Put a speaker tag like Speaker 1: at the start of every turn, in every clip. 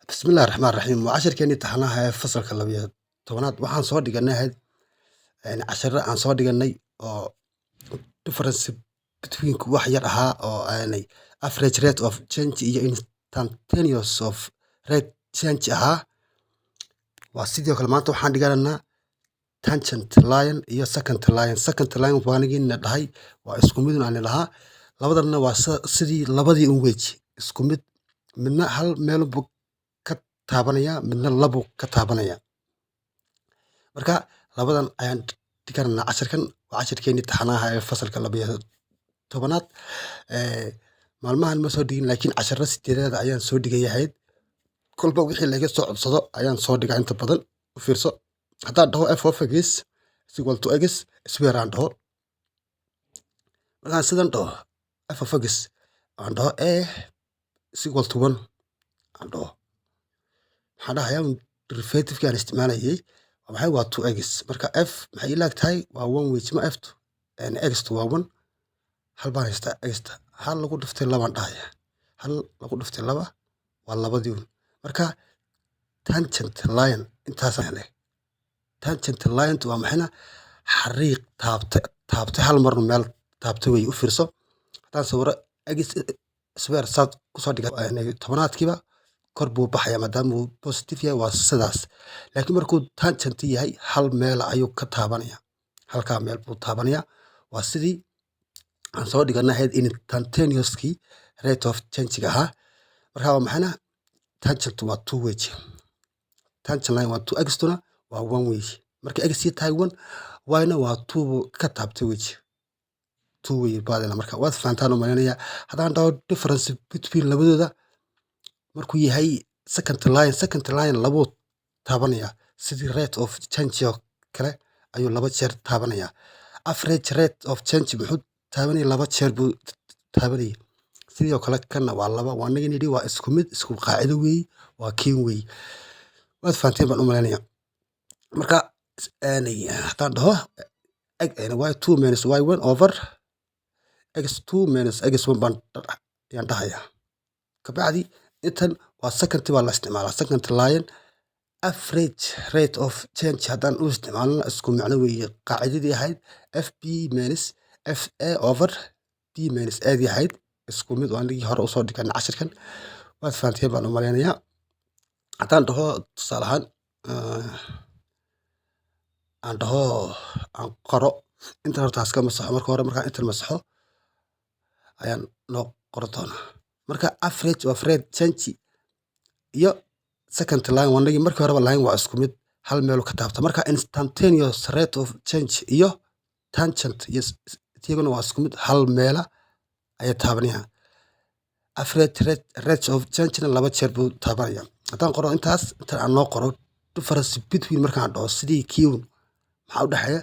Speaker 1: Bismillahi Raxmaani Raxiim. Waa casharkeennii taxanaha ee fasalka 12aad. Waxaan soo dhiganay casharo aan soo dhiganay oo difference between wax yar ahaa oo average rate of change iyo instantaneous of rate change ahaa. Waa sidoo kale maanta waxaan dhiganaynaa tangent line iyo secant line. Secant line waa anigiina dhahay waa isku mid aan lahaa. Labadanna waa sidii labadii un weji isku mid. Midna hal meel buu ka taabanaya, midna labo ka taabanaya. Marka labadan ayaan dhiganaynaa casharkan. Waa casharkeennii taxanaha ee fasalka 12aad. Maalmahan ma soo dhigin laakiin casharo sideedaad ayaan soo dhigayahay. Kolba wixii laga soo codsado ayaan soo dhigaa inta badan. U fiirso. Haddaan dhaho f of x is equal to x square aan dhaho. Markaan sidan dhaho f of x aan dhaho a is equal to 1 aan dhaho. Waxaan dhahayaa derivative aan isticmaalayay maxay waa 2x. Marka f maxay ila tahay waa 1 weji ma f x waa 1 hal baan haystaa x hal lagu dhiftay 2 aan dhahayaa. Hal lagu dhiftay 2 waa labadii un. Marka tangent line intaas leh. Tangent line waa maxayna xariiq taabtay hal mar meel taabtay way u fiirso. Haddaan sawiro x square saad ku soo dhigaa tobanaadkiiba kor buu baxaya maadaama uu positive yahay waa sidaas. Laakiin markuu tangent yahay hal meel ayuu ka taabanaya. Halka meel buu taabanaya. Waa sidii aan soo dhiganay instantaneous rate of change ahaa. Marka waa maxayna tangent waa 2 weji. Tangent line waa 2x tuna waa 1 weji. Marka x tahay 1 y-na waa 2 ka taabtay weji. 2 way baadina marka waad fahantaan u maleynaya. Haddaan dhaho difference between labadooda markuu yahay secant line labo taabanaya sidii rate of change oo kale ayuu laba jeer taabanaya. Average rate of change muxuu taabanaya laba jeer buu taabanaya. Sidoo kale kana waa laba waa naga nidhi waa isku mid isku qaacido weey waa keen weey. Waad fahanteen baan u maleynaya. Marka haddaan dhaho y2 minus y1 over x2 minus x1 baan yaan dhahayaa. Kabacdi intan waa secant waa la isticmaalaa. Secant line average rate of change haddaan u isticmaalno isku macno weeye qaacidadii ahayd fb minus fa over b minus a dii ahayd isku mid oo anigii hore u soo dhiganay casharkan. Waad fahanteen baan u maleynayaa. Haddaan dhaho tusaale ahaan aan dhaho aan qoro intan horta iska masaxo marka hore markaan intan masaxo ayaan noo qoro doonaa. Marka average of rate change iyo secant line waa nagi markii horeba line waa isku mid hal meel ka taabta. Marka instantaneous rate of change iyo tangent iyaguna waa isku mid hal meel ayay taabanaya. Average rate of change na laba jeer buu taabanaya. Haddaan qoro intaas inta aan noo qoro difference between markaan dhaho sidii kiun maxaa u dhaxeeya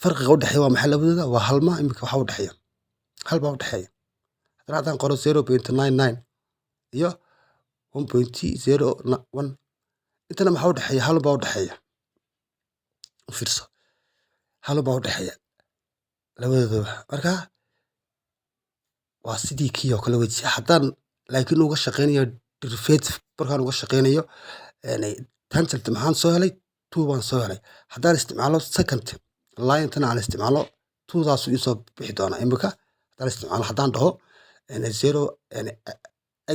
Speaker 1: farqiga u dhaxeeya waa maxay labadooda waa hal ma imika waxa u dhaxeeya hal baa u dhaxeeya. Haddaan qoro 0.99 iyo 1.01 intana maxaa u dhaxeeya hal baa u dhaxeeya. U fiirso hal baa u dhaxeeya labadooda. Marka waa sidii kii oo kale weji. Haddaan laakiin uga shaqeynayo derivative markaan uga shaqeynayo tangent maxaan soo helay 2 baan soo helay. Haddaan isticmaalo secant line tan aan isticmaalo 2 daas uu soo bixi doonaa. Imika haddaan isticmaalo haddaan dhaho 0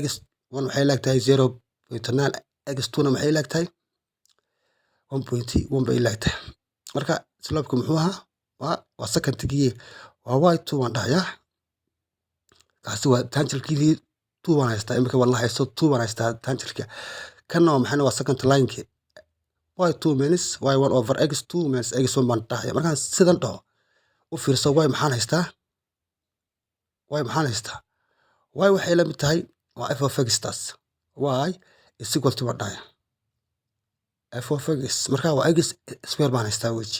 Speaker 1: x1 waxay laagtahay 0.9 x2 na maxay laagtahay 1.1 bay laagtahay. Marka slope muxuu ahaa waa secantigii waa y2 waan dhahayaa. Kaasi waa tangent-kii 2 baan haystaa. Imika wallahi haysto 2 baan haystaa tangent-ka. Kana waa maxayna waa secant line-ki y2 minus y1 over x2 minus x1 baan dhahayaa. Markaan sidan dhaho u fiirso y maxaan haystaa y maxaan haystaa y waxay la mid tahay waa f of x taas y is equal to baan dhahayaa f of x. Marka waa x square baan haystaa weji.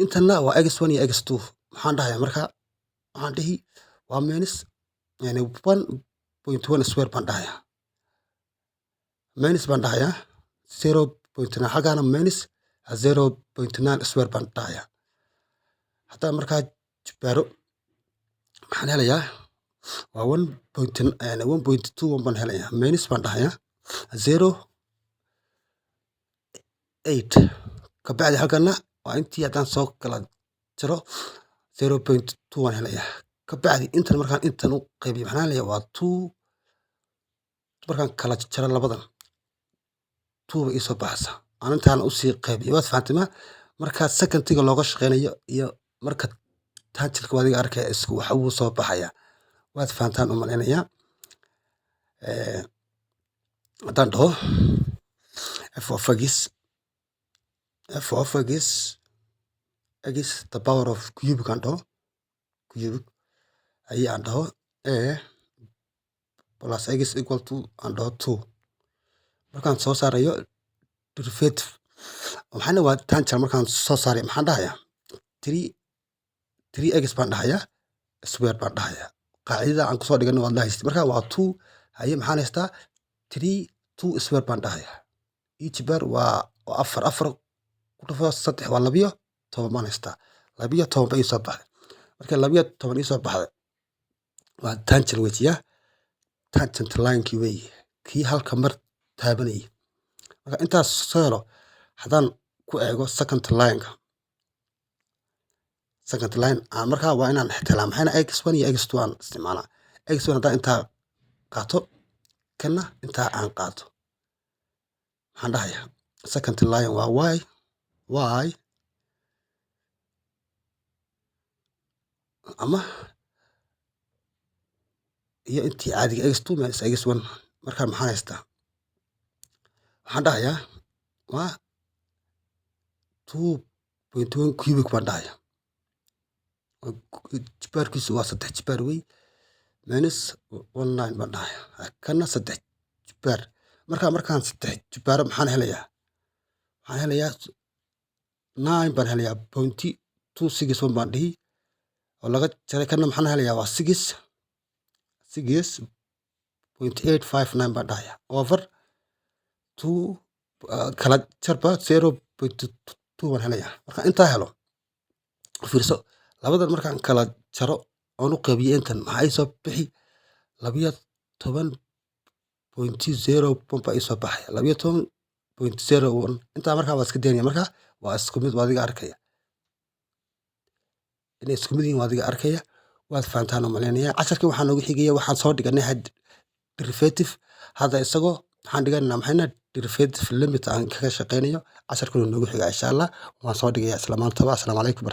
Speaker 1: Intana waa x1 iyo x2 maxaan dhahayaa marka waxaan dhihi waa minus 1.1 square baan dhahayaa. Minus baan dhahayaa 0.9 xagana minus 0.9 square baan dhahayaa. Haddaan markaa jibbaaro maxaan helayaa waa 1.21 baan helayaa minus baan dhahayaa 0.8 kabacdi halkana waa intii haddaan soo kala jaro 0.2 waan helayaa. Kabacdi intan markaan intan u qaybiyo maxaan helayaa waa 2 markaan kala jaro labadan 2 bay isoo baxaysaa. Aan intaan u sii qaybiyo waad fahantima marka secondiga looga shaqeynayo iyo marka taajirka adiga arkaya isku waxa uu soo baxaya. Waad fahantaan u maleynayaa. Haddaan dhaho f of x x the power of cubic aan dhaho cubic ayay aan dhaho a plus x equal to aan dhaho 2 markaan soo saarayo derivative waxaana waa tangent markaan soo saaray maxaan dhahayaa 3x baan dhahayaa square baan dhahayaa qaacidada aan kusoo dhigano waad dhahaysay marka waa 2 haye maxaan haystaa 2 square baan dhahayaa each bar waa 4 ku dhufo 3 waa 12 baan haystaa 12 bay soo baxday marka 12 ii soo baxday waa tangent wejiya tangent line kii way kii halka mar taabanayay marka intaas soo helo haddaan ku eego second line marka waa inaan ixtiraam maxayna x1 iyo x2 aan isticmaalaa x1 haddaan intaa qaato kana intaa aan qaato maxaan dhahayaa second line waa y ama iyo intii caadiga x2 minus x1 marka maxaan haystaa waxaan dhahayaa waa 2.1 cubic baan dhahayaa jibaarkiisu waa 3 jibaar wey minus 19 baan dhahayaa kana 3 jibaar markaan 3 jibaar maxaan helayaa 9 baan helayaa 0.261 baan dhihi oo laga jaray kana maxaan helayaa waa 6.859 baan dhahayaa over 2 kala jarba 0.2 baan helayaa marka intaa helo fiirso labadan markaan kala jaro oon u qaybiyo intan maxaa soo bixi 12.0 baa soo baxaya 12.01 intaa markaa waa iska daynaya marka waa isku mid adiga arkaya inay isku mid yihiin adiga arkaya waad fahantaan u maleynayaa casharkii waxaan noogu xigaya waxaan soo dhiganay derivative hadda isagoo waxaan dhiganaa maxayna derivative limit aan kaga shaqeynayo casharkii noogu xiga insha Allah waan soo dhigayaa isla maanta. Assalaamu calaykum.